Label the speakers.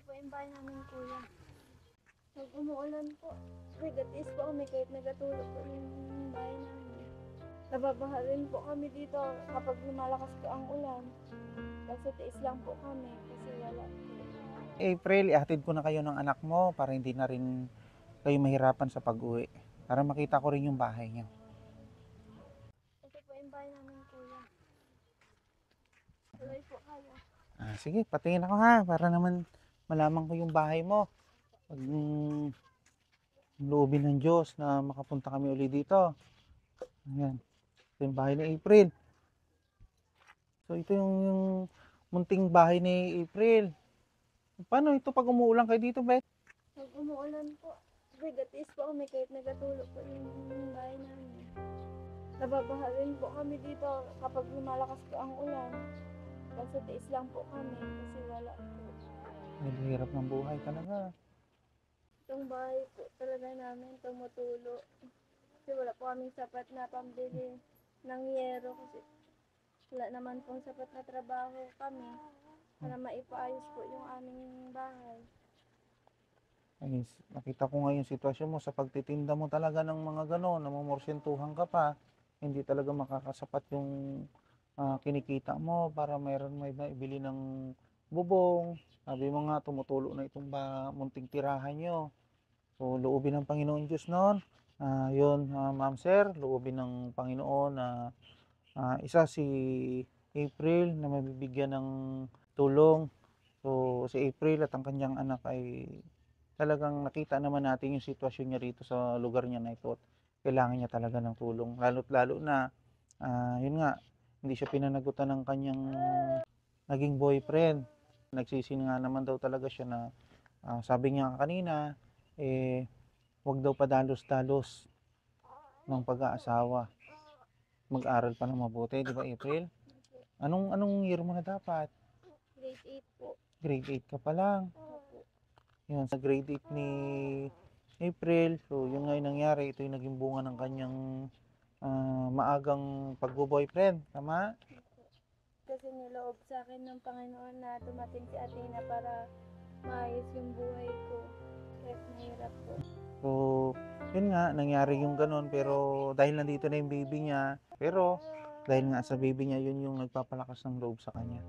Speaker 1: po yung bahay namin, kuya. Pag umuulan po, bigatis po kami kahit nagatulog po yung bahay namin. Nababaha rin po kami dito kapag lumalakas po ang ulan. Kasi tiis lang po kami kasi wala po.
Speaker 2: April, ihatid ko na kayo ng anak mo para hindi na rin kayo mahirapan sa pag-uwi. Para makita ko rin yung bahay niyo.
Speaker 1: Ito po yung bahay namin, kuya. Tuloy po kayo.
Speaker 2: Sige, patingin ako ha, para naman malaman ko yung bahay mo. Pag loobin ng Diyos na makapunta kami uli dito. Ayan, ito yung bahay ni April. So ito yung munting bahay ni April. Paano ito pag umuulan kayo dito, Beth?
Speaker 1: Pag umuulan po, bigatis po kami kahit nagatulog po yung bahay namin. Nababaha rin po kami dito kapag lumalakas po ang ulan. Kasi tiis lang po kami kasi wala po.
Speaker 2: Medyo hirap ng buhay talaga.
Speaker 1: Itong bahay po talaga namin tumutulo. Kasi wala po kaming sapat na pambili ng yero kasi wala naman pong sapat na trabaho kami para maipaayos po yung aming bahay.
Speaker 2: Ay, nakita ko nga yung sitwasyon mo sa pagtitinda mo talaga ng mga gano'n, namumorsentuhan ka pa, hindi talaga makakasapat yung kinikita mo para mayroon may maibili ng bubong. Sabi mo nga, tumutulo na itong munting tirahan nyo. So, loobin ng Panginoon Diyos noon. Yun, ma'am sir, loobin ng Panginoon na isa si April na mabibigyan ng tulong. So, si April at ang kanyang anak ay talagang nakita naman natin yung sitwasyon niya rito sa lugar niya na ito. Kailangan niya talaga ng tulong. Lalo't lalo na, yun nga, hindi siya pinanagutan ng kanyang naging boyfriend. Nagsisi nga naman daw talaga siya na, sabi niya kanina, wag daw padalos-dalos ng pag-aasawa. Mag-aral pa ng mabuti, di ba April? Anong year mo na dapat?
Speaker 1: Grade 8 po.
Speaker 2: Grade 8 ka pa lang.
Speaker 1: Opo.
Speaker 2: Yun, sa grade 8 ni April, so yun nga yung nangyari, ito yung naging bunga ng kanyang maagang pagbo-boyfriend, tama?
Speaker 1: Kasi niloob sa akin ng Panginoon na dumating si Athena para maayos yung buhay ko. Kahit mahirap po.
Speaker 2: So, yun nga, nangyari yung ganun, pero dahil nandito na yung baby niya, pero dahil nga sa baby niya, yun yung nagpapalakas ng loob sa kanya.